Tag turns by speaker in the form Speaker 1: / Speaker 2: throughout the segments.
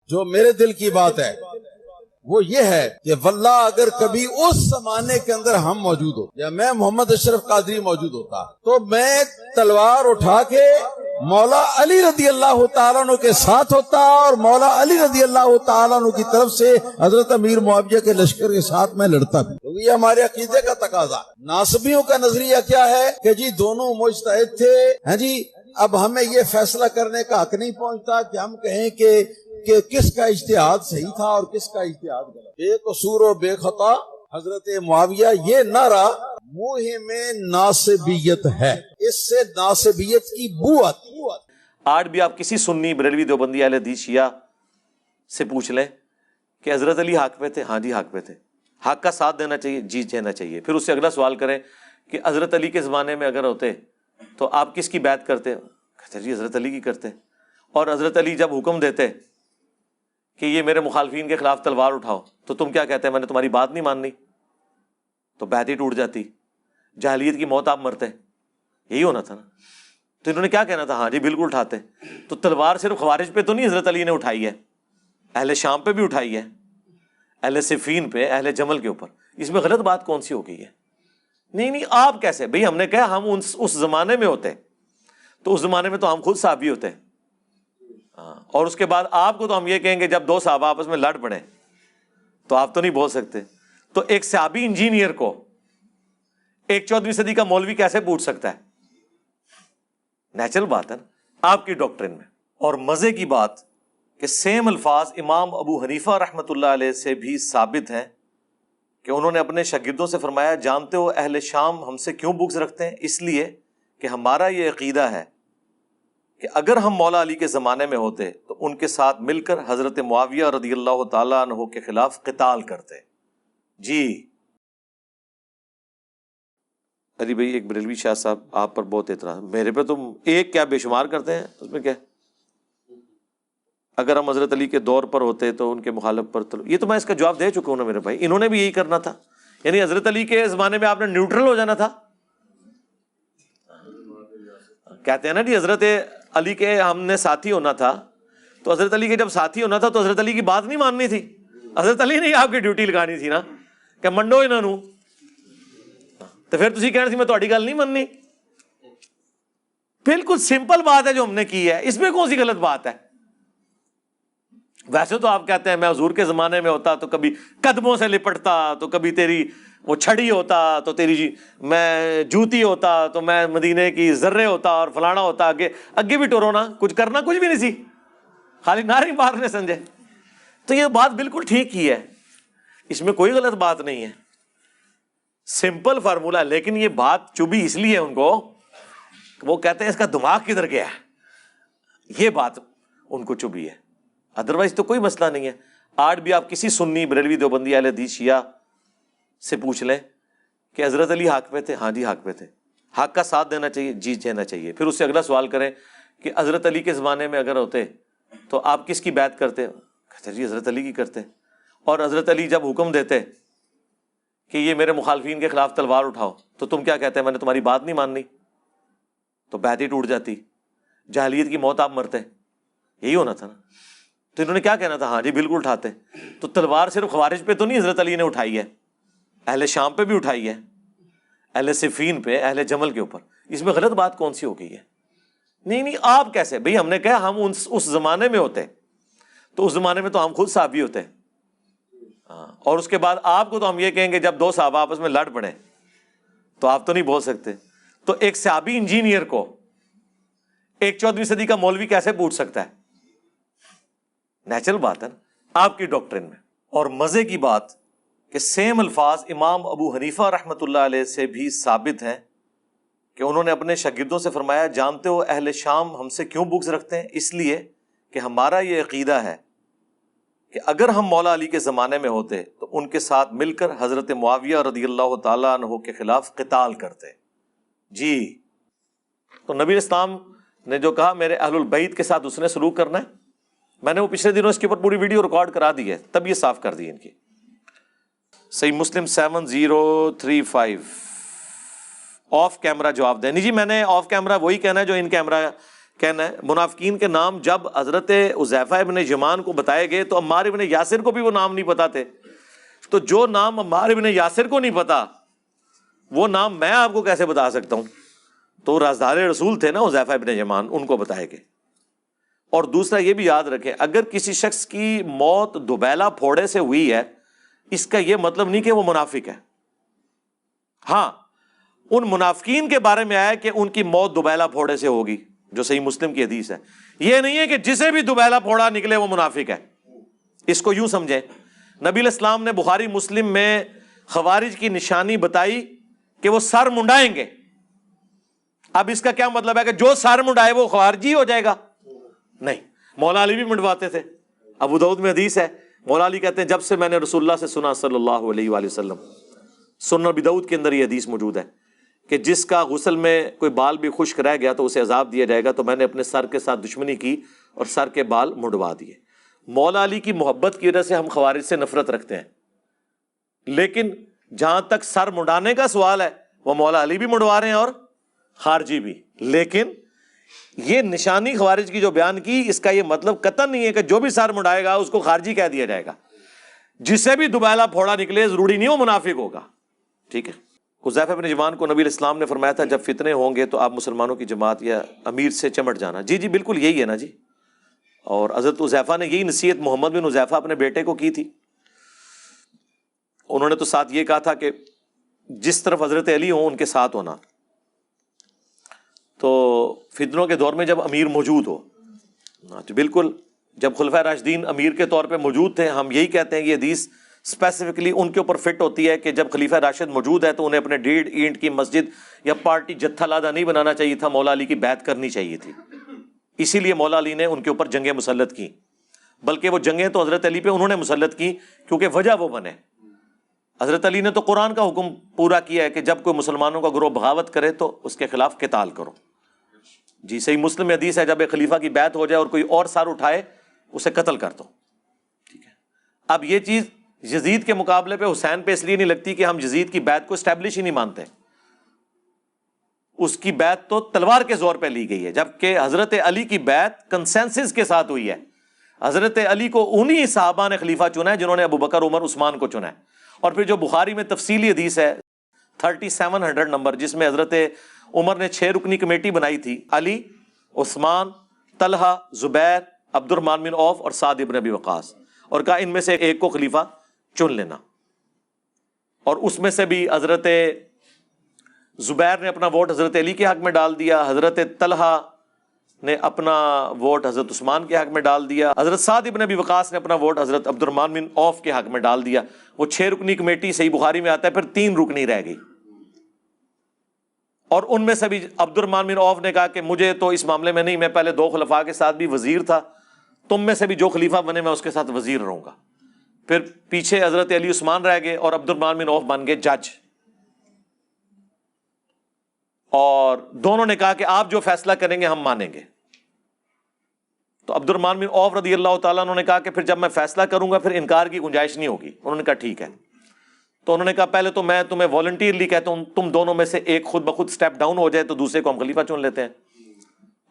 Speaker 1: جو میرے دل کی بات ہے وہ یہ ہے کہ واللہ اگر کبھی اس زمانے کے اندر ہم موجود ہو یا میں محمد اشرف قادری موجود ہوتا تو میں تلوار اٹھا کے مولا علی رضی اللہ تعالیٰ عنہ کے ساتھ ہوتا اور مولا علی رضی اللہ تعالیٰ عنہ کی طرف سے حضرت امیر معاویہ کے لشکر کے ساتھ میں لڑتا بھی، کیونکہ یہ ہمارے عقیدے کا تقاضا ہے۔ ناصبیوں کا نظریہ کیا ہے کہ جی دونوں مجتہد تھے، ہاں جی، اب ہمیں یہ فیصلہ کرنے کا حق نہیں پہنچتا کہ ہم کہیں کہ کس کا اجتہاد صحیح تھا اور کس کا اجتہاد غلط۔ بے قصور و بے خطا حضرت معاویہ، یہ نعرہ منہ میں ناصبیت ہے، اس سے ناصبیت کی بو آتی ہے۔
Speaker 2: آج بھی آپ کسی سنی بریلوی دیوبندی اہل حدیث شیعہ سے پوچھ لیں کہ حضرت علی حق پہ تھے، ہاں جی حق پہ تھے، حق کا ساتھ دینا چاہیے، جی دینا چاہیے۔ پھر اس سے اگلا سوال کریں کہ حضرت علی کے زمانے میں اگر ہوتے تو آپ کس کی بیعت کرتے؟ کہتے جی حضرت علی کی کرتے۔ اور حضرت علی جب حکم دیتے کہ یہ میرے مخالفین کے خلاف تلوار اٹھاؤ تو تم کیا کہتے ہیں؟ میں نے تمہاری بات نہیں ماننی، تو بیعت ہی ٹوٹ جاتی، جاہلیت کی موت آپ مرتے، یہی ہونا تھا نا۔ تو انہوں نے کیا کہنا تھا؟ ہاں جی بالکل اٹھاتے۔ تو تلوار صرف خوارج پہ تو نہیں حضرت علی نے اٹھائی ہے، اہل شام پہ بھی اٹھائی ہے، اہل صفین پہ، اہل جمل کے اوپر۔ اس میں غلط بات کون سی ہو گئی ہے؟ نہیں آپ کیسے بھئی؟ ہم نے کہا ہم اس زمانے میں ہوتے تو اس زمانے میں تو ہم خود صحابی ہوتے، اور اس کے بعد آپ کو تو ہم یہ کہیں گے جب دو صحابہ آپس میں لڑ پڑے تو آپ تو نہیں بول سکتے۔ تو ایک صحابی انجینئر کو ایک 14ویں صدی کا مولوی کیسے پوچھ سکتا ہے؟ نیچرل بات ہے نا آپ کی ڈاکٹرن میں۔ اور مزے کی بات کہ سیم الفاظ امام ابو حنیفہ رحمۃ اللہ علیہ سے بھی ثابت ہیں کہ انہوں نے اپنے شاگردوں سے فرمایا، جانتے ہو اہل شام ہم سے کیوں بغض رکھتے ہیں؟ اس لیے کہ ہمارا یہ عقیدہ ہے کہ اگر ہم مولا علی کے زمانے میں ہوتے تو ان کے ساتھ مل کر حضرت معاویہ رضی اللہ تعالیٰ عنہ کے خلاف قتال کرتے۔ جی علی بھائی، ایک بریلوی شاہ صاحب آپ پر بہت اعتراض، میرے پہ تم ایک کیا بے شمار کرتے ہیں، اس میں کیا؟ اگر ہم حضرت علی کے دور پر ہوتے تو ان کے مخالف پر یہ تو میں اس کا جواب دے چکا ہوں نا میرے بھائی، انہوں نے بھی یہی کرنا تھا، یعنی حضرت علی کے زمانے میں آپ نے نیوٹرل ہو جانا تھا۔ کہتے ہیں نا جی حضرت علی کے ہم نے ساتھی ہونا تھا، تو حضرت علی کے جب ساتھی ہونا تھا تو حضرت علی کی بات نہیں ماننی تھی، حضرت علی نے آپ کی ڈیوٹی لگانی تھی نا کہ منڈو انہاں نوں، تو پھر تسی کہنا سی میں تہاڈی گل نہیں مننی۔ بالکل سمپل بات ہے جو ہم نے کی ہے، اس میں کون سی غلط بات ہے؟ ویسے تو آپ کہتے ہیں میں حضور کے زمانے میں ہوتا تو کبھی قدموں سے لپٹتا، تو کبھی تیری وہ چھڑی ہوتا، تو تیری میں جوتی ہوتا، تو میں مدینے کی ذرے ہوتا اور فلانا ہوتا، اگے بھی ٹورو نا، کچھ کرنا کچھ بھی نہیں سی، خالی نعرے مارنے سمجھے۔ تو یہ بات بالکل ٹھیک ہی ہے، اس میں کوئی غلط بات نہیں ہے، سمپل فارمولہ۔ لیکن یہ بات چبھی اس لیے ان کو، وہ کہتے ہیں اس کا دماغ کدھر گیا ہے، یہ بات ان کو چبھی ہے، ادروائز تو کوئی مسئلہ نہیں ہے۔ آج بھی آپ کسی سنی بریلوی دیوبندی اہل حدیث شیعہ سے پوچھ لیں کہ حضرت علی حق پہ تھے، ہاں جی حق پہ تھے، حق کا ساتھ دینا چاہیے، جی دینا چاہیے۔ پھر اس سے اگلا سوال کریں کہ حضرت علی کے زمانے میں اگر ہوتے تو آپ کس کی بیعت کرتے؟ کہتے جی حضرت علی کی کرتے۔ اور حضرت علی جب حکم دیتے کہ یہ میرے مخالفین کے خلاف تلوار اٹھاؤ تو تم کیا کہتے ہیں؟ میں نے تمہاری بات نہیں ماننی، تو بیعت ہی ٹوٹ جاتی، جاہلیت کی موت آپ مرتے، یہی ہونا تھا نا۔ تو انہوں نے کیا کہنا تھا؟ ہاں جی بالکل اٹھاتے۔ تو تلوار صرف خوارج پہ تو نہیں حضرت علی نے اٹھائی ہے، اہل شام پہ بھی اٹھائی ہے، اہل صفین پہ، اہل جمل کے اوپر۔ اس میں غلط بات کون سی ہو گئی ہے؟ نہیں آپ کیسے بھئی؟ ہم نے کہا ہم اس زمانے میں ہوتے تو اس زمانے میں تو ہم خود صحابی ہوتے، اور اس کے بعد آپ کو تو ہم یہ کہیں گے جب دو صحابہ آپس میں لڑ پڑے تو آپ تو نہیں بول سکتے۔ تو ایک صحابی انجینئر کو ایک 14ویں صدی کا مولوی کیسے پوچھ سکتا ہے؟ نیچرل بات ہے نا آپ کی ڈاکٹرن میں۔ اور مزے کی بات کہ سیم الفاظ امام ابو حنیفہ رحمۃ اللہ علیہ سے بھی ثابت ہیں کہ انہوں نے اپنے شاگردوں سے فرمایا، جانتے ہو اہل شام ہم سے کیوں بغض رکھتے ہیں؟ اس لیے کہ ہمارا یہ عقیدہ ہے کہ اگر ہم مولا علی کے زمانے میں ہوتے تو ان کے ساتھ مل کر حضرت معاویہ رضی اللہ تعالیٰ عنہ کے خلاف قتال کرتے۔ جی تو نبی اسلام نے جو کہا میرے اہل البیت کے ساتھ اس نے سلوک کرنا ہے، میں نے وہ پچھلے دنوں اس کے اوپر پوری ویڈیو ریکارڈ کرا دی ہے، تب یہ صاف کر دی ان کی۔ صحیح مسلم 7035 آف کیمرہ جواب دیں۔ نہیں جی میں نے آف کیمرہ وہی کہنا ہے جو ان کیمرہ کہنا ہے منافقین کے نام جب حضرت حذیفہ ابن یمان کو بتائے گئے تو عمار ابن یاسر کو بھی وہ نام نہیں پتا تھے. تو جو نام عمار ابن یاسر کو نہیں پتا وہ نام میں آپ کو کیسے بتا سکتا ہوں؟ تو رازدار رسول تھے نا حذیفہ ابن یمان، ان کو بتائے گئے. اور دوسرا یہ بھی یاد رکھیں، اگر کسی شخص کی موت دوبیلا پھوڑے سے ہوئی ہے، اس کا یہ مطلب نہیں کہ وہ منافق ہے. ہاں، ان منافقین کے بارے میں آیا کہ ان کی موت دوبیلا پھوڑے سے ہوگی، جو صحیح مسلم کی حدیث ہے. یہ نہیں ہے کہ جسے بھی دوبیلا پھوڑا نکلے وہ منافق ہے. اس کو یوں سمجھیں، نبی علیہ السلام نے بخاری مسلم میں خوارج کی نشانی بتائی کہ وہ سر منڈائیں گے. اب اس کا کیا مطلب ہے کہ جو سر منڈائے وہ خوارجی ہو جائے گا؟ نہیں، مولا علی بھی منڈواتے تھے. ابو داؤد میں حدیث ہے، مولا علی کہتے ہیں جب سے میں نے رسول اللہ سے سنا صلی اللہ علیہ وآلہ وسلم، سنن ابی داؤد کے اندر یہ حدیث موجود ہے کہ جس کا غسل میں کوئی بال بھی خشک رہ گیا تو اسے عذاب دیا جائے گا. تو میں نے اپنے سر کے ساتھ دشمنی کی اور سر کے بال منڈوا دیے. مولا علی کی محبت کی وجہ سے ہم خوارج سے نفرت رکھتے ہیں، لیکن جہاں تک سر منڈانے کا سوال ہے وہ مولا علی بھی منڈوا رہے ہیں اور خارجی بھی. لیکن یہ نشانی خوارج کی جو بیان کی، اس کا یہ مطلب قطعا نہیں ہے کہ جو بھی سر منڈائے گا اس کو خارجی کہہ دیا جائے گا. جسے بھی دوبیلا پھوڑا نکلے ضروری نہیں وہ منافق ہوگا. ٹھیک ہے. حذیفہ بن یمان کو نبی علیہ السلام نے فرمایا تھا جب فتنے ہوں گے تو آپ مسلمانوں کی جماعت یا امیر سے چمٹ جانا. جی جی بالکل یہی ہے نا جی. اور حضرت حذیفہ نے یہی نصیحت محمد بن حذیفہ اپنے بیٹے کو کی تھی. انہوں نے تو ساتھ یہ کہا تھا کہ جس طرف حضرت علی ہوں ان کے ساتھ ہونا. تو فتنوں کے دور میں جب امیر موجود ہو، بالکل جب خلفائے راشدین امیر کے طور پہ موجود تھے، ہم یہی کہتے ہیں کہ یہ حدیث اسپیسیفکلی ان کے اوپر فٹ ہوتی ہے کہ جب خلیفہ راشد موجود ہے تو انہیں اپنے 1.5 اینٹ کی مسجد یا پارٹی جتھا لادہ نہیں بنانا چاہیے تھا، مولا علی کی بیعت کرنی چاہیے تھی. اسی لیے مولا علی نے ان کے اوپر جنگیں مسلط کی. بلکہ وہ جنگیں تو حضرت علی پہ انہوں نے مسلط کی کیونکہ وجہ وہ بنے. حضرت علی نے تو قرآن کا حکم پورا کیا ہے کہ جب کوئی مسلمانوں کا گروہ بغاوت کرے تو اس کے خلاف قتال کرو. جی صحیح مسلم میں حدیث ہے جب ایک خلیفہ کی بیعت ہو جائے اور کوئی اور سر اٹھائے اسے قتل کر دو. ٹھیک ہے. اب یہ چیز یزید کے مقابلے پہ حسین پہ اس لیے نہیں لگتی کہ ہم یزید کی بیعت کو اسٹیبلش ہی نہیں مانتے. اس کی بیعت تو تلوار کے زور پہ لی گئی ہے، جبکہ حضرت علی کی بیعت کنسنسس کے ساتھ ہوئی ہے. حضرت علی کو انہی صحابہ نے خلیفہ چنا ہے جنہوں نے ابو بکر عمر عثمان کو چنا ہے. اور پھر جو بخاری میں تفصیلی حدیث ہے 3700 نمبر، جس میں حضرت عمر نے 6 رکنی کمیٹی بنائی تھی، علی، عثمان، طلحہ، زبیر، عبد الرحمن بن عوف اور سعد ابن ابی وقاص، اور کہا ان میں سے ایک کو خلیفہ چن لینا. اور اس میں سے بھی حضرت زبیر نے اپنا ووٹ حضرت علی کے حق میں ڈال دیا، حضرت طلحہ نے اپنا ووٹ حضرت عثمان کے حق میں ڈال دیا، حضرت سعد ابن ابی وقاص نے اپنا ووٹ حضرت عبد الرحمن بن عوف کے حق میں ڈال دیا. وہ 6 رکنی کمیٹی صحیح بخاری میں آتا ہے، پھر 3 رکنی رہ گئی. اور ان میں سے بھی عبد الرحمن بن عوف نے کہا کہ مجھے تو اس معاملے میں نہیں، میں پہلے 2 خلفاء کے ساتھ بھی وزیر تھا، تم میں سے بھی جو خلیفہ بنے میں اس کے ساتھ وزیر رہوں گا. پھر پیچھے حضرت علی عثمان رہ گئے اور عبد الرحمن بن عوف بن گئے جج. اور دونوں نے کہا کہ آپ جو فیصلہ کریں گے ہم مانیں گے. تو عبد الرحمن بن عوف رضی اللہ تعالیٰ انہوں نے کہا کہ پھر جب میں فیصلہ کروں گا پھر انکار کی گنجائش نہیں ہوگی. انہوں نے کہا ٹھیک ہے. تو انہوں نے کہا پہلے تو میں تمہیں والنٹیئرلی کہتا ہوں تم دونوں میں سے ایک خود بخود سٹیپ ڈاؤن ہو جائے تو دوسرے کو ہم خلیفہ چن لیتے ہیں.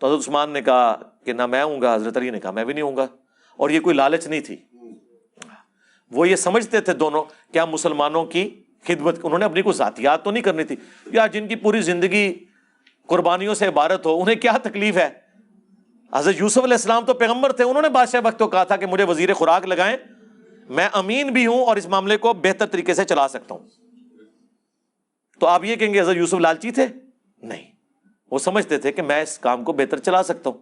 Speaker 2: تو حضرت عثمان نے کہا کہ نہ میں ہوں گا، حضرت علی نے کہا میں بھی نہیں ہوں گا. اور یہ کوئی لالچ نہیں تھی، وہ یہ سمجھتے تھے دونوں کہ ہم مسلمانوں کی خدمت، انہوں نے اپنی کوئی ذاتیات تو نہیں کرنی تھی. یا جن کی پوری زندگی قربانیوں سے عبارت ہو انہیں کیا تکلیف ہے. حضرت یوسف علیہ السلام تو پیغمبر تھے، انہوں نے بادشاہ وقت کو کہا تھا کہ مجھے وزیر خوراک لگائیں، میں امین بھی ہوں اور اس معاملے کو بہتر طریقے سے چلا سکتا ہوں. تو آپ یہ کہیں گے حضرت یوسف لالچی تھے؟ نہیں، وہ سمجھتے تھے کہ میں اس کام کو بہتر چلا سکتا ہوں.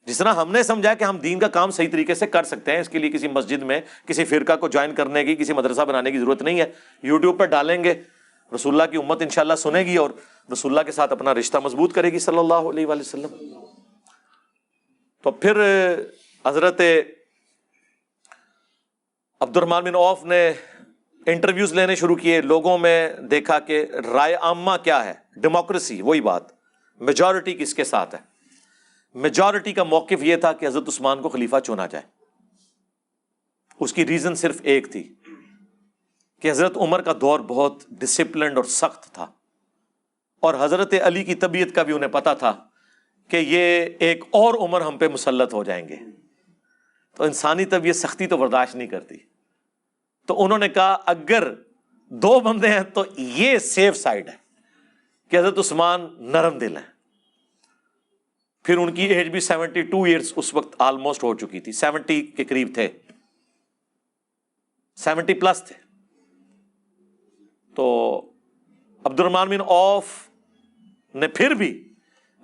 Speaker 2: جس طرح ہم نے سمجھا کہ ہم دین کا کام صحیح طریقے سے کر سکتے ہیں، اس کے لیے کسی مسجد میں کسی فرقہ کو جوائن کرنے کی، کسی مدرسہ بنانے کی ضرورت نہیں ہے. یوٹیوب پر ڈالیں گے، رسول اللہ کی امت انشاءاللہ سنے گی اور رسول اللہ کے ساتھ اپنا رشتہ مضبوط کرے گی صلی اللہ علیہ وآلہ وسلم. تو پھر حضرت عبد الرحمن بن عوف نے انٹرویوز لینے شروع کیے، لوگوں میں دیکھا کہ رائے عامہ کیا ہے، ڈیموکریسی، وہی بات، میجورٹی کس کے ساتھ ہے. میجورٹی کا موقف یہ تھا کہ حضرت عثمان کو خلیفہ چنا جائے. اس کی ریزن صرف ایک تھی کہ حضرت عمر کا دور بہت ڈسپلنڈ اور سخت تھا، اور حضرت علی کی طبیعت کا بھی انہیں پتا تھا کہ یہ ایک اور عمر ہم پہ مسلط ہو جائیں گے، تو انسانی طبیعت سختی تو برداشت نہیں کرتی. تو انہوں نے کہا اگر 2 بندے ہیں تو یہ سیف سائڈ ہے کہ حضرت عثمان نرم دل ہیں. پھر ان کی ایج بھی 72 ایئرس اس وقت آلموسٹ ہو چکی تھی، 70 کے قریب تھے، 70 پلس تھے. تو عبد الرحمن بن عوف نے پھر بھی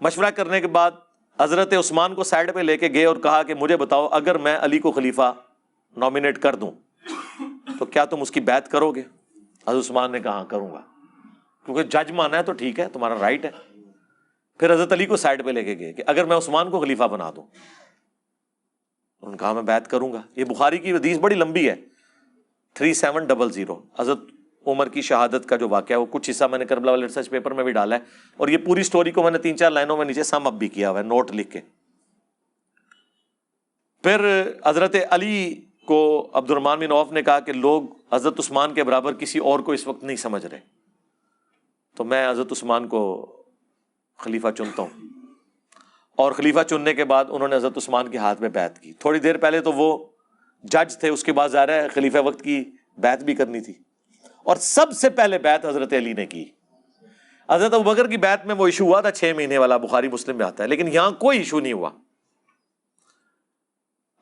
Speaker 2: مشورہ کرنے کے بعد حضرت عثمان کو سائڈ پہ لے کے گئے اور کہا کہ مجھے بتاؤ اگر میں علی کو خلیفہ نامینیٹ کر دوں تو کیا تم اس کی بیعت کرو گے؟ حضرت عثمان نے کہا ہاں کروں گا، کیونکہ جج مانا ہے تو ٹھیک ہے، تمہارا رائٹ ہے. پھر حضرت علی کو سائڈ پہ لے کے گئے کہ اگر میں عثمان کو خلیفہ بنا دوں، انہوں نے کہا میں بیعت کروں گا. یہ بخاری کی حدیث بڑی لمبی ہے، 3700. حضرت عمر کی شہادت کا جو واقعہ ہے وہ کچھ حصہ میں نے کربلا والے ریسرچ پیپر میں بھی ڈالا ہے، اور یہ پوری سٹوری کو میں نے 3-4 لائنوں میں نیچے سم اپ بھی کیا ہوا ہے نوٹ لکھ کے. پھر حضرت علی کو عبد الرحمن بن عوف نے کہا کہ لوگ حضرت عثمان کے برابر کسی اور کو اس وقت نہیں سمجھ رہے، تو میں حضرت عثمان کو خلیفہ چنتا ہوں. اور خلیفہ چننے کے بعد انہوں نے حضرت عثمان کے ہاتھ میں بیعت کی. تھوڑی دیر پہلے تو وہ جج تھے، اس کے بعد ظاہر ہے خلیفہ وقت کی بیعت بھی کرنی تھی، اور سب سے پہلے بیعت حضرت علی نے کی. حضرت ابوبکر کی بیعت میں وہ ایشو ہوا تھا 6 مہینے والا، بخاری مسلم میں آتا ہے، لیکن یہاں کوئی ایشو نہیں ہوا.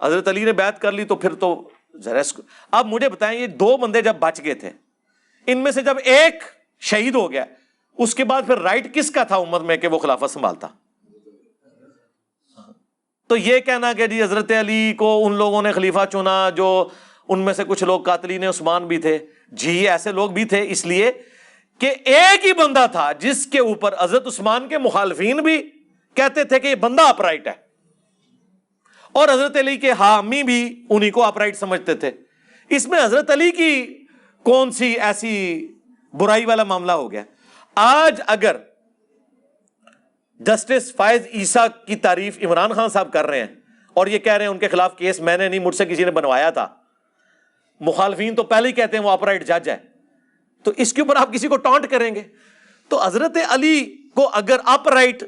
Speaker 2: حضرت علی نے بیعت کر لی تو پھر تو ذرا. اب مجھے بتائیں یہ 2 بندے جب بچ گئے تھے، ان میں سے جب ایک شہید ہو گیا، اس کے بعد پھر رائٹ کس کا تھا امت میں کہ وہ خلافت سنبھالتا؟ تو یہ کہنا کہ جی حضرت علی کو ان لوگوں نے خلیفہ چنا جو ان میں سے کچھ لوگ قاتلین عثمان بھی تھے، جی ایسے لوگ بھی تھے، اس لیے کہ ایک ہی بندہ تھا جس کے اوپر حضرت عثمان کے مخالفین بھی کہتے تھے کہ یہ بندہ اپرائٹ ہے، اور حضرت علی کے حامی بھی انہی کو اپرائٹ سمجھتے تھے. اس میں حضرت علی کی کون سی ایسی برائی والا معاملہ ہو گیا؟ آج اگر جسٹس فائز عیسیٰ کی تعریف عمران خان صاحب کر رہے ہیں اور یہ کہہ رہے ہیں ان کے خلاف کیس میں نے نہیں، مجھ سے کسی نے بنوایا تھا، مخالفین تو پہلے ہی کہتے ہیں وہ اپرائٹ جج ہے، تو اس کے اوپر آپ کسی کو ٹانٹ کریں گے؟ تو حضرت علی کو اگر اپرائٹ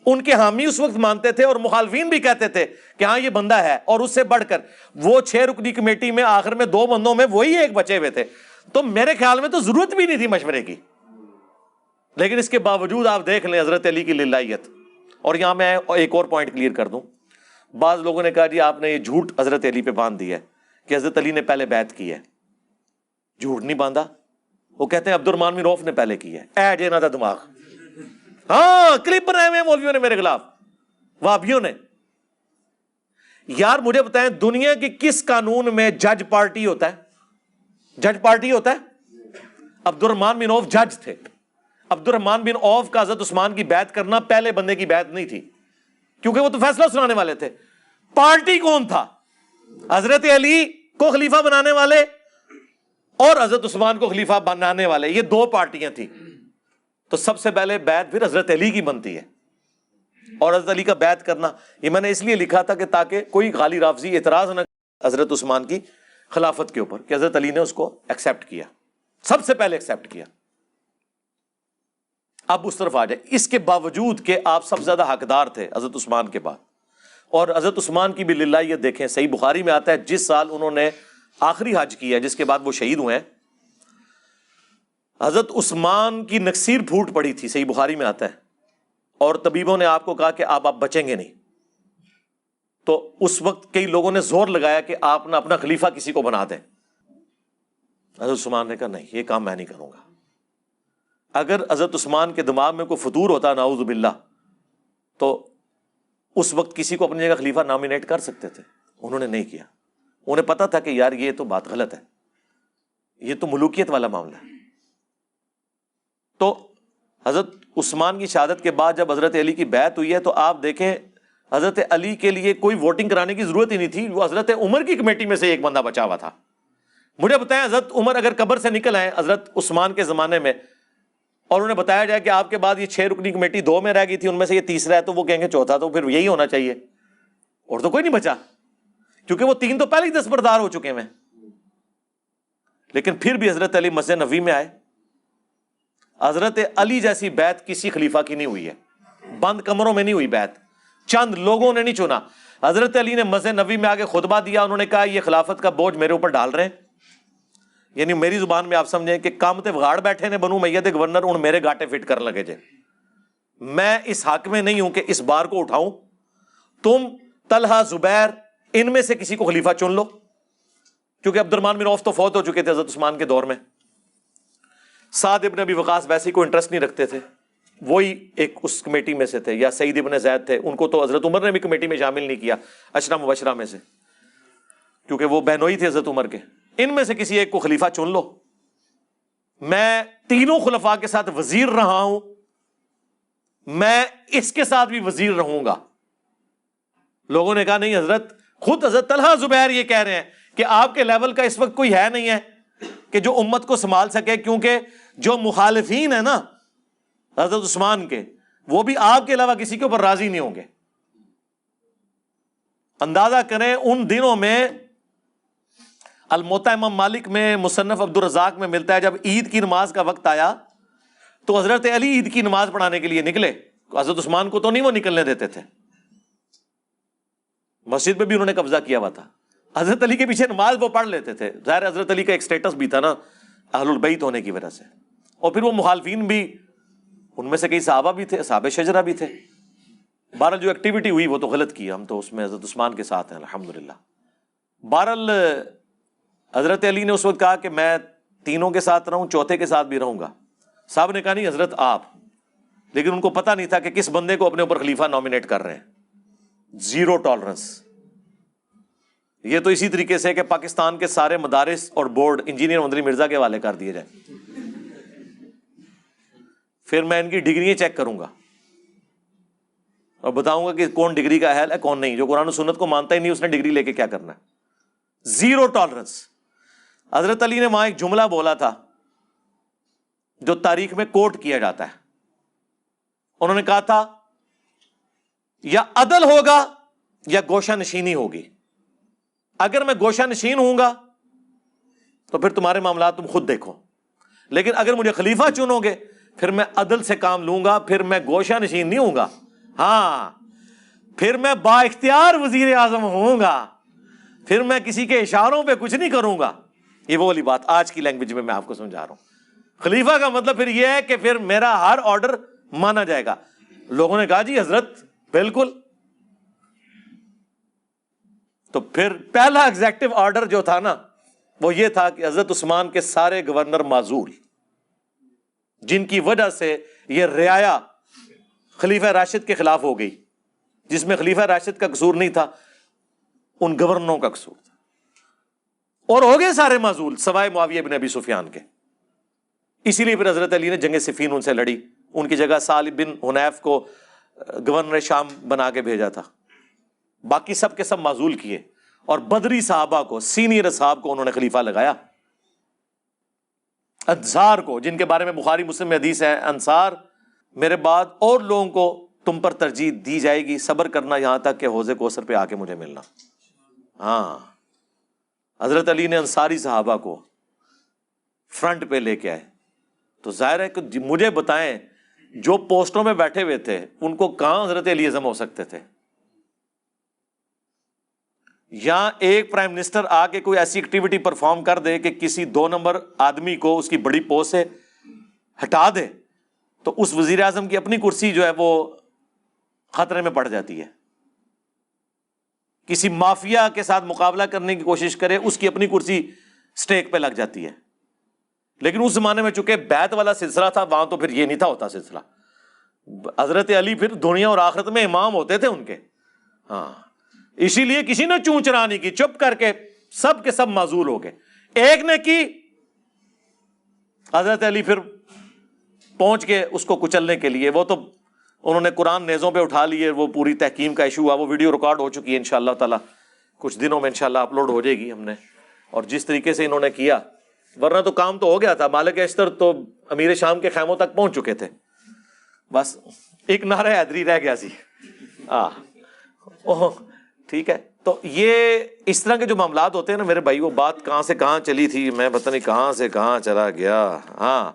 Speaker 2: ان کے حامی اس وقت مانتے تھے اور مخالفین بھی کہتے تھے کہ ہاں یہ بندہ ہے، اور اس سے بڑھ کر وہ 6 رکنی کمیٹی میں آخر میں 2 بندوں میں وہی ایک بچے ہوئے تھے، تو میرے خیال میں تو ضرورت بھی نہیں تھی مشورے کی. لیکن اس کے باوجود آپ دیکھ لیں حضرت علی کی للہیت. اور یہاں میں ایک اور پوائنٹ کلیئر کر دوں. بعض لوگوں نے کہا جی آپ نے یہ جھوٹ حضرت علی پہ باندھ دیا ہے کہ حضرت علی نے پہلے بیعت کی ہے. جھوٹ نہیں باندھا، وہ کہتے ہیں عبد الرحمن بن عوف نے پہلے کی ہے. اے جینا تھا دماغ، ہاں کلپ بنائے ہوئے مولویوں نے میرے خلاف، وہابیوں نے. یار مجھے بتائیں دنیا کی کس قانون میں جج پارٹی ہوتا ہے؟ جج پارٹی ہوتا ہے؟ عبد الرحمن بن عوف جج تھے. عبد الرحمن بن عوف کا حضرت عثمان کی بیعت کرنا پہلے بندے کی بیعت نہیں تھی، کیونکہ وہ تو فیصلہ سنانے والے تھے. پارٹی کون تھا؟ حضرت علی کو خلیفہ بنانے والے اور حضرت عثمان کو خلیفہ بنانے والے، یہ 2 پارٹیاں تھیں. تو سب سے پہلے بیعت پھر حضرت علی کی بنتی ہے. اور حضرت علی کا بیعت کرنا یہ میں نے اس لیے لکھا تھا کہ تاکہ کوئی غالی رافضی اعتراض نہ حضرت عثمان کی خلافت کے اوپر کہ حضرت علی نے اس کو ایکسیپٹ کیا، سب سے پہلے ایکسیپٹ کیا. اب اس طرف آ جائے. اس کے باوجود کہ آپ سب سے زیادہ حقدار تھے حضرت عثمان کے بعد، اور حضرت عثمان کی بھی للہیت دیکھیں، صحیح بخاری میں آتا ہے جس سال انہوں نے آخری حج کیا ہے جس کے بعد وہ شہید ہوئے ہیں، حضرت عثمان کی نکسیر پھوٹ پڑی تھی، صحیح بخاری میں آتا ہے، اور طبیبوں نے آپ کو کہا کہ آپ بچیں گے نہیں. تو اس وقت کئی لوگوں نے زور لگایا کہ آپ نہ اپنا خلیفہ کسی کو بنا دیں. حضرت عثمان نے کہا نہیں، یہ کام میں نہیں کروں گا. اگر حضرت عثمان کے دماغ میں کوئی فطور ہوتا نعوذ باللہ تو اس وقت کسی کو اپنی جگہ خلیفہ نامینیٹ کر سکتے تھے، انہوں نے نہیں کیا. انہیں پتا تھا کہ یار یہ تو بات غلط ہے، یہ تو ملوکیت والا معاملہ ہے. تو حضرت عثمان کی شہادت کے بعد جب حضرت علی کی بیعت ہوئی ہے تو آپ دیکھیں حضرت علی کے لیے کوئی ووٹنگ کرانے کی ضرورت ہی نہیں تھی، وہ حضرت عمر کی کمیٹی میں سے ایک بندہ بچا ہوا تھا. مجھے بتائیں حضرت عمر اگر قبر سے نکل آئے حضرت عثمان کے زمانے میں اور انہیں بتایا جائے کہ آپ کے بعد یہ 6 رکنی کمیٹی 2 میں رہ گئی تھی، ان میں سے یہ تیسرا ہے، تو وہ کہیں گے چوتھا تو پھر یہی ہونا چاہیے، اور تو کوئی نہیں بچا، کیونکہ وہ 3 تو پہلے ہی دستبردار ہو چکے ہیں. لیکن پھر بھی حضرت علی مسجد نبوی میں آئے. حضرت علی جیسی بیعت کسی خلیفہ کی نہیں ہوئی ہے، بند کمروں میں نہیں ہوئی بیعت. چند لوگوں نے نہیں چنا. حضرت علی نے مسجد نبوی میں آگے خطبہ دیا, انہوں نے کہا یہ خلافت کا بوجھ میرے اوپر ڈال رہے ہیں. یعنی میری زبان میں آپ سمجھیں کہ کام تے وگاڑ بیٹھے نے بنو امیہ دے گورنر, ان میرے گاٹے فٹ کر لگے جے. میں اس حق میں نہیں ہوں کہ اس بار کو اٹھاؤں. تم طلحہ زبیر ان میں سے کسی کو خلیفہ چن لو, کیونکہ عبد الرحمن بن عوف تو فوت ہو چکے تھے حضرت عثمان کے دور میں. سعد ابن ابی وقاص ویسے ہی کوئی انٹرسٹ نہیں رکھتے تھے, وہی ایک اس کمیٹی میں سے تھے. یا سعید ابن زید تھے, ان کو تو حضرت عمر نے بھی کمیٹی میں شامل نہیں کیا عشرہ مبشرہ میں سے, کیونکہ وہ بہنوئی تھے حضرت عمر کے. ان میں سے کسی ایک کو خلیفہ چن لو. میں تینوں خلفاء کے ساتھ وزیر رہا ہوں, میں اس کے ساتھ بھی وزیر رہوں گا. لوگوں نے کہا نہیں حضرت, خود حضرت طلحہ زبیر یہ کہہ رہے ہیں کہ آپ کے لیول کا اس وقت کوئی ہے نہیں ہے کہ جو امت کو سنبھال سکے, کیونکہ جو مخالفین ہیں نا حضرت عثمان کے, وہ بھی آپ کے علاوہ کسی کے اوپر راضی نہیں ہوں گے. اندازہ کریں ان دنوں میں الموطا امام مالک میں, مصنف عبد الرزاق میں ملتا ہے, جب عید کی نماز کا وقت آیا تو حضرت علی عید کی نماز پڑھانے کے لیے نکلے. حضرت عثمان کو تو نہیں وہ نکلنے دیتے تھے, مسجد میں بھی انہوں نے قبضہ کیا ہوا تھا. حضرت علی کے پیچھے نماز وہ پڑھ لیتے تھے. ظاہر حضرت علی کا ایک سٹیٹس بھی تھا نا اہل البیت ہونے کی وجہ سے, اور پھر وہ مخالفین بھی, ان میں سے کئی صحابہ بھی تھے, اصحاب شجرہ بھی تھے. بہرحال جو ایکٹیویٹی ہوئی وہ تو غلط کی, ہم تو اس میں حضرت عثمان کے ساتھ ہیں الحمدللہ. بہرحال حضرت علی نے اس وقت کہا کہ میں تینوں کے ساتھ رہوں, چوتھے کے ساتھ بھی رہوں گا. صاحب نے کہا نہیں حضرت آپ, لیکن ان کو پتہ نہیں تھا کہ کس بندے کو اپنے اوپر خلیفہ نامینیٹ کر رہے ہیں. Zero tolerance. یہ تو اسی طریقے سے کہ پاکستان کے سارے مدارس اور بورڈ انجینئر مدنی مرزا کے حوالے کر دیے جائیں, پھر میں ان کی ڈگریاں چیک کروں گا اور بتاؤں گا کہ کون ڈگری کا اہل ہے کون نہیں. جو قرآن و سنت کو مانتا ہی نہیں اس نے ڈگری لے کے کیا کرنا ہے. Zero tolerance. حضرت علی نے وہاں ایک جملہ بولا تھا جو تاریخ میں کوٹ کیا جاتا ہے. انہوں نے کہا تھا یا عدل ہوگا یا گوشہ نشینی ہوگی. اگر میں گوشہ نشین ہوں گا تو پھر تمہارے معاملات تم خود دیکھو, لیکن اگر مجھے خلیفہ چنو گے پھر میں عدل سے کام لوں گا, پھر میں گوشہ نشین نہیں ہوں گا. ہاں, پھر میں با اختیار وزیر اعظم ہوں گا, پھر میں کسی کے اشاروں پہ کچھ نہیں کروں گا. یہ وہ والی بات آج کی لینگویج میں آپ کو سمجھا رہا ہوں. خلیفہ کا مطلب پھر یہ ہے کہ پھر میرا ہر آرڈر مانا جائے گا. لوگوں نے کہا جی حضرت بالکل. تو پھر پہلا ایگزیکٹو آرڈر جو تھا نا وہ یہ تھا کہ حضرت عثمان کے سارے گورنر معزول, جن کی وجہ سے یہ رعایا خلیفہ راشد کے خلاف ہو گئی, جس میں خلیفہ راشد کا قصور نہیں تھا, ان گورنروں کا قصور تھا, اور ہو گئے سارے معزول سوائے معاویہ بن ابی سفیان کے. اسی لیے پھر حضرت علی نے جنگ صفین ان سے لڑی, ان کی جگہ سالم بن حنیف کو گورنر شام بنا کے بھیجا تھا. باقی سب کے سب معزول کیے, اور بدری صحابہ کو, سینئر اصحاب کو انہوں نے خلیفہ لگایا. انصار کو, جن کے بارے میں بخاری مسلم میں حدیث ہے, انصار میرے بعد اور لوگوں کو تم پر ترجیح دی جائے گی, صبر کرنا یہاں تک کہ حوض کوثر پہ آ کے مجھے ملنا. ہاں, حضرت علی نے انصاری صحابہ کو فرنٹ پہ لے کے آئے. تو ظاہر ہے کہ مجھے بتائیں جو پوسٹوں میں بیٹھے ہوئے تھے ان کو کہاں حضرت علی اعظم ہو سکتے تھے. یا ایک پرائم منسٹر آ کے کوئی ایسی ایکٹیویٹی پرفارم کر دے کہ کسی 2 نمبر آدمی کو اس کی بڑی پوسٹ سے ہٹا دے تو اس وزیر اعظم کی اپنی کرسی جو ہے وہ خطرے میں پڑ جاتی ہے. کسی مافیا کے ساتھ مقابلہ کرنے کی کوشش کرے, اس کی اپنی کرسی سٹیک پہ لگ جاتی ہے. لیکن اس زمانے میں چونکہ بیعت والا سلسلہ تھا, وہاں تو پھر یہ نہیں تھا ہوتا سلسلہ. حضرت علی پھر دنیا اور آخرت میں امام ہوتے تھے ان کے. ہاں, اسی لیے کسی نے چون چرا نہیں کی, چپ کر کے سب کے سب معزول ہو گئے. ایک نے کی, حضرت علی پھر پہنچ کے اس کو کچلنے کے لیے. وہ تو انہوں نے قرآن نیزوں پہ اٹھا لیے, وہ پوری تحکیم کا ایشو ہوا, وہ ویڈیو ریکارڈ ہو چکی ہے, انشاءاللہ تعالی کچھ دنوں میں انشاءاللہ اپلوڈ ہو جائے گی. ہم نے, اور جس طریقے سے انہوں نے کیا, ورنہ تو کام تو ہو گیا تھا. مالک اشتر تو امیر شام کے خیموں تک پہنچ چکے تھے, بس ایک نعرہ حیدری رہ گیا سی. ٹھیک ہے. تو یہ اس طرح کے جو معاملات ہوتے ہیں نا میرے بھائی, وہ بات کہاں سے کہاں چلی تھی, میں پتہ نہیں کہاں سے کہاں چلا گیا. ہاں,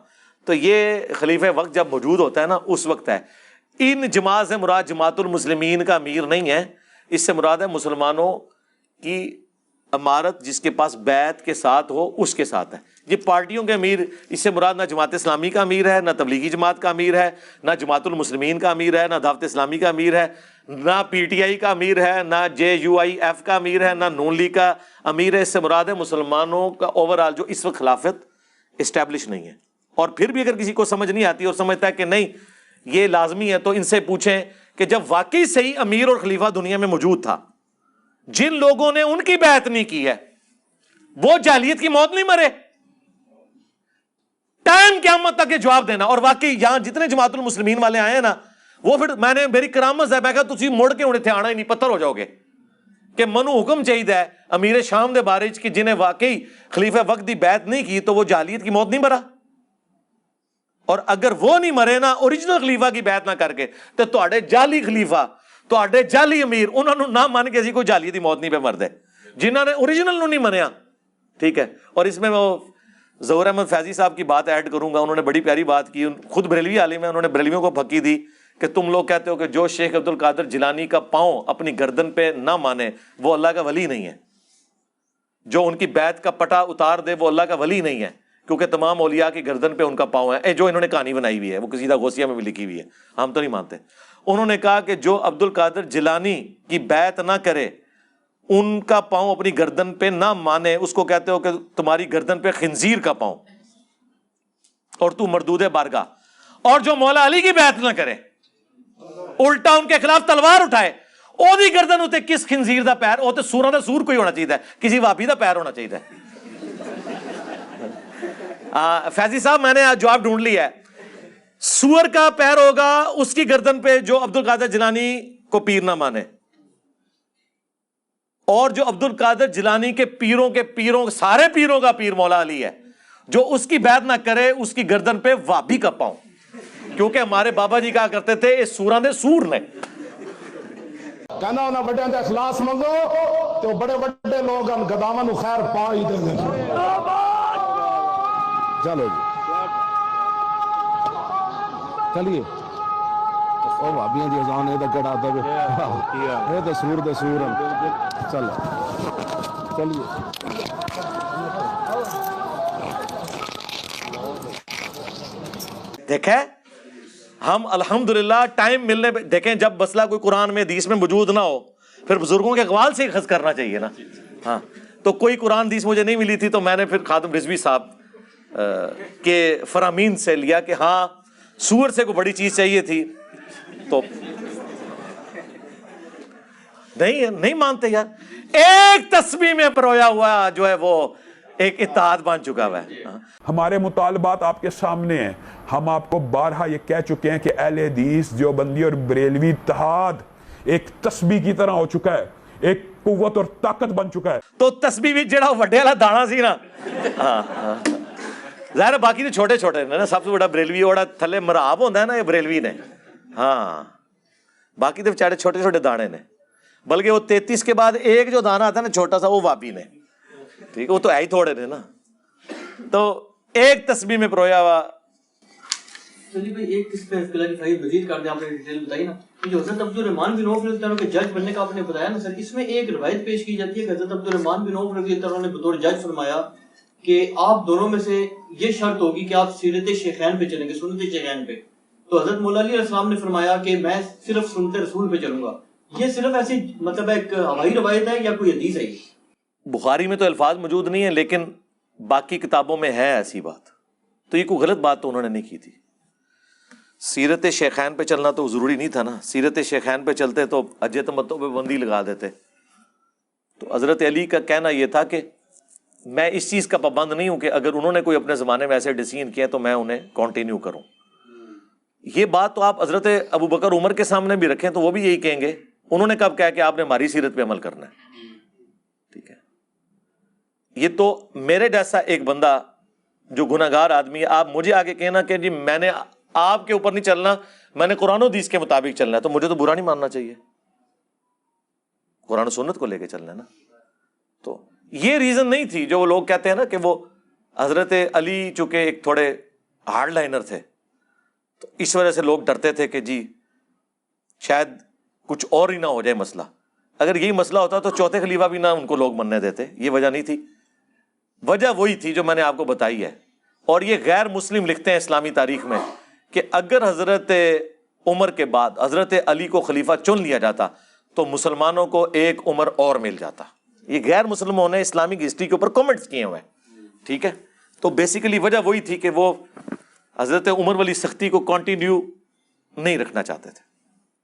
Speaker 2: تو یہ خلیفہ وقت جب موجود ہوتا ہے نا اس وقت ہے. ان جماعت سے مراد جماعت المسلمین کا امیر نہیں ہے، اس سے مراد ہے مسلمانوں کی امارت جس کے پاس بیعت کے ساتھ ہو اس کے ساتھ ہے۔ یہ پارٹیوں کے امیر، اس سے مراد نہ جماعت اسلامی کا امیر ہے، نہ تبلیغی جماعت کا امیر ہے، نہ جماعت المسلمین کا امیر ہے، نہ دعوت اسلامی کا امیر ہے، نہ پی ٹی آئی کا امیر ہے، نہ JUIF کا امیر ہے، نہ نون لیگ کا امیر ہے۔ اس سے مراد ہے مسلمانوں کا اوورآل جو اس وقت خلافت اسٹیبلش نہیں ہے۔ اور پھر بھی اگر کسی کو سمجھ نہیں آتی اور سمجھتا ہے کہ نہیں یہ لازمی ہے، تو ان سے پوچھیں کہ جب واقعی صحیح امیر اور خلیفہ دنیا میں موجود تھا، جن لوگوں نے ان کی بیعت نہیں کی ہے وہ جاہلیت کی موت نہیں مرے؟ ٹائم قیامت تک یہ جواب دینا۔ اور واقعی یہاں جتنے جماعت المسلمین والے آئے ہیں نا، وہ پھر میری کرامت ہے، میں کہا تسی مڑ کے انہیں تھے آنا ہی نہیں، پتھر ہو جاؤ گے کہ منو حکم چاہیے امیر شام دے بارے کہ جنہیں واقعی خلیفہ وقت دی بیعت نہیں کی تو وہ جاہلیت کی موت نہیں مرا۔ اور اگر وہ نہیں مرے نا اوریجنل خلیفہ کی بیعت نہ کر کے، تو تواڈے جعلی خلیفہ، تواڈے جعلی امیر، انہوں نے نہ مان کے اسی کوئی جاہلیت کی موت نہیں پہ مردے، جنہوں نے اوریجنل نو نہیں منیا۔ ٹھیک ہے، اور اس میں وہ ظہور احمد فیضی صاحب کی بات ایڈ کروں گا، انہوں نے بڑی پیاری بات کی، خود بریلوی عالم ہے، انہوں نے بریلویوں کو پھکی دی کہ تم لوگ کہتے ہو کہ جو شیخ عبد القادر جیلانی کا پاؤں اپنی گردن پہ نہ مانے وہ اللہ کا ولی نہیں ہے، جو ان کی بیعت کا پٹا اتار دے وہ اللہ کا ولی نہیں ہے، کیونکہ تمام اولیاء کی گردن پہ ان کا پاؤں ہے۔ جو انہوں نے کہانی بنائی ہوئی ہے وہ قصیدہ غوثیہ میں بھی لکھی ہوئی ہے، ہم تو نہیں مانتے۔ انہوں نے کہا کہ جو عبد القادر جیلانی کی بیعت نہ کرے، ان کا پاؤں اپنی گردن پہ نہ مانے، اس کو کہتے ہو کہ تمہاری گردن پہ خنزیر کا پاؤں اور تو مردود بارگاہ۔ اور جو مولا علی کی بیعت نہ کرے، الٹا ان کے خلاف تلوار اٹھائے، او دی گردن ہوتے کس خنزیر دا پیر، وہ تو سوراں دا سور کوئی ہونا چاہیے، کسی وابی دا پیر ہونا چاہیے۔ فیضی صاحب میں نے جواب ڈھونڈ لیا ہے، سور کا پیر ہوگا اس کی گردن پہ جو عبد القادر جیلانی کو پیر نہ مانے، اور جو عبد القادر جیلانی کے پیروں سارے پیروں کا پیر مولا علی ہے، جو اس کی بیعت نہ کرے اس کی گردن پہ وابی کا پاؤں، کیونکہ ہمارے بابا جی کہا کرتے تھے اس سوراں دے سور نے۔
Speaker 3: کہنا انہاں بڑیاں دے اخلاص منگو تو بڑے بڑے لوگ گداواں نو خیر پا ہی دیں گے۔ چلو جی چلیے، او بھابیاں دی اذان اے تے کڑا دے اے تے سور دے سور چل چلیے۔
Speaker 2: دیکھیں ہم الحمدللہ ٹائم ملنے پہ دیکھیں، جب مسئلہ کوئی قرآن میں حدیث میں موجود نہ ہو پھر بزرگوں کے اقوال سے ہی اخذ کرنا چاہیے نا۔ ہاں تو کوئی قرآن حدیث مجھے نہیں ملی تھی تو میں نے پھر خادم رضوی صاحب کے فرامین سے لیا کہ ہاں سور سے کوئی بڑی چیز چاہیے تھی، تو نہیں مانتے یار۔ ایک تسبیح میں پرویا ہوا جو ہے وہ ایک اتحاد بن چکا ہوا ہے۔
Speaker 4: ہمارے مطالبات آپ کے سامنے ہیں، ہم آپ کو بارہا یہ کہہ چکے ہیں کہ اہل حدیث دیوبندی اور بریلوی اتحاد ایک تسبیح کی طرح ہو چکا ہے، ایک قوت اور طاقت بن چکا ہے۔
Speaker 2: تو تسبیح بھی جڑا وڈے والا دانا سی نا، ظاہر باقی تو چھوٹے چھوٹے نے نا، سب سے بڑا بریلوی اوڑا تھلے مراب ہوتا ہے نا، یہ بریلوی نے، ہاں باقی تو بیچارے چھوٹے چھوٹے دانے نے، بلکہ وہ 33 کے بعد ایک جو دانا آتا ہے نا چھوٹا سا، وہ وابی نے، ٹھیک ہے، وہ تو ہے ہی تھوڑے نے نا۔ تو ایک تسبیح میں پرویا ہوا۔
Speaker 5: چلیے بھائی ایک اس پہ کلیریفائی مزید کر دیں، آپ نے ڈیٹیل بتائی نا، جو حضرت عبد الرحمن بن عوف رضی اللہ عنہ کے جج بننے کا آپ نے بتایا نا سر، اس میں ایک روایت پیش کی جاتی ہے کہ حضرت عبد الرحمن بن عوف رضی اللہ عنہ نے بطور جج فرمایا کہ آپ دونوں میں سے یہ شرط ہوگی کہ آپ سیرت شیخین پہ چلیں گے، سنت شیخین پہ۔ تو حضرت مولا علی علیہ السلام نے فرمایا کہ میں صرف سنت رسول پہ چلوں گا۔ یہ صرف ایسی مطلب ایک ہوائی روایت ہے یا کوئی حدیث ہے؟
Speaker 2: بخاری میں تو الفاظ موجود نہیں ہیں، لیکن باقی کتابوں میں ہے ایسی بات، تو یہ کوئی غلط بات تو انہوں نے نہیں کی تھی۔ سیرت شیخین پہ چلنا تو ضروری نہیں تھا نا، سیرت شیخین پہ چلتے تو اجے تمتع پہ بندی لگا دیتے۔ تو حضرت علی کا کہنا یہ تھا کہ میں اس چیز کا پابند نہیں ہوں کہ اگر انہوں نے کوئی اپنے زمانے میں ایسے ڈیسیژن کیا تو میں انہیں کنٹینیو کروں۔ یہ بات تو آپ حضرت ابو بکر عمر کے سامنے بھی رکھیں تو وہ بھی یہی کہیں گے، انہوں نے کب کہا کہ آپ نے ہماری سیرت پہ عمل کرنا ہے، ٹھیک ہے۔ یہ تو میرے جیسا ایک بندہ جو گناہگار آدمی ہے، آپ مجھے آگے کہنا کہ جی میں نے آپ کے اوپر نہیں چلنا، میں نے قرآن و حدیث کے مطابق چلنا ہے، تو مجھے تو برا نہیں ماننا چاہیے، قرآن و سنت کو لے کے چلنا ہے نا۔ تو یہ ریزن نہیں تھی جو وہ لوگ کہتے ہیں نا کہ وہ حضرت علی چونکہ ایک تھوڑے ہارڈ لائنر تھے، تو اس وجہ سے لوگ ڈرتے تھے کہ جی شاید کچھ اور ہی نہ ہو جائے مسئلہ. اگر یہی مسئلہ ہوتا تو چوتھے خلیفہ بھی نہ ان کو لوگ مننے دیتے. یہ وجہ نہیں تھی. وجہ وہی تھی جو میں نے آپ کو بتائی ہے. اور یہ غیر مسلم لکھتے ہیں اسلامی تاریخ میں کہ اگر حضرت عمر کے بعد حضرت علی کو خلیفہ چن لیا جاتا تو مسلمانوں کو ایک عمر اور مل جاتا. یہ غیر مسلموں نے اسلامک ہسٹری کے اوپر کامنٹس کیے ہوئے ہیں. ٹھیک ہے. تو بیسیکلی وجہ وہی تھی کہ وہ حضرت عمر والی سختی کو کنٹینیو نہیں رکھنا چاہتے تھے.